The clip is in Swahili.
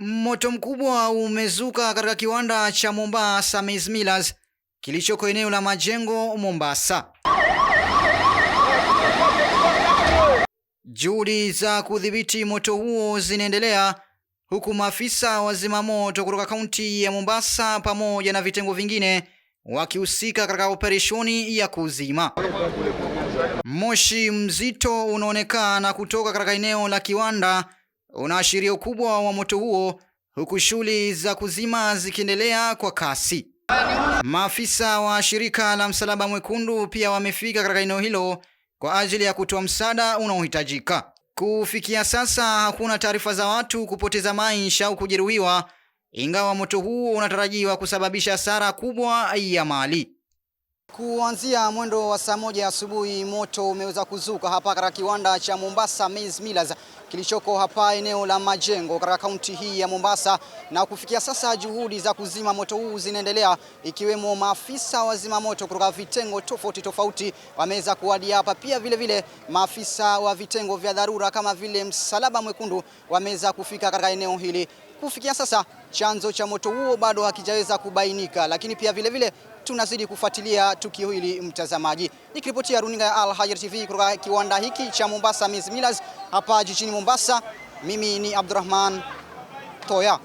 Moto mkubwa umezuka katika kiwanda cha Mombasa Maize Millers kilichoko eneo la Majengo, Mombasa. Juhudi za kudhibiti moto huo zinaendelea huku maafisa wa zimamoto kutoka kaunti ya Mombasa pamoja na vitengo vingine wakihusika katika operesheni ya kuzima. Moshi mzito unaonekana kutoka katika eneo la kiwanda unaashiria ukubwa wa moto huo, huku shughuli za kuzima zikiendelea kwa kasi. Maafisa wa shirika la Msalaba Mwekundu pia wamefika katika eneo hilo kwa ajili ya kutoa msaada unaohitajika. Kufikia sasa hakuna taarifa za watu kupoteza maisha au kujeruhiwa, ingawa moto huu unatarajiwa kusababisha hasara kubwa ya mali. Kuanzia mwendo wa saa 1 asubuhi moto umeweza kuzuka hapa katika kiwanda cha Mombasa Maize Millers kilichoko hapa eneo la Majengo katika kaunti hii ya Mombasa, na kufikia sasa juhudi za kuzima moto huu zinaendelea, ikiwemo maafisa wa zimamoto kutoka vitengo tofauti wameweza kuwadia hapa. Pia vile maafisa wa vitengo vya dharura kama vile Msalaba Mwekundu wameweza kufika katika eneo hili. Kufikia sasa chanzo cha moto huo bado hakijaweza kubainika, lakini pia vile tunazidi kufuatilia tukio hili mtazamaji. Nikiripotia runinga ya Al Hayat TV kutoka kiwanda hiki cha Mombasa Maize Millers hapa jijini Mombasa, mimi ni Abdurrahman Toya.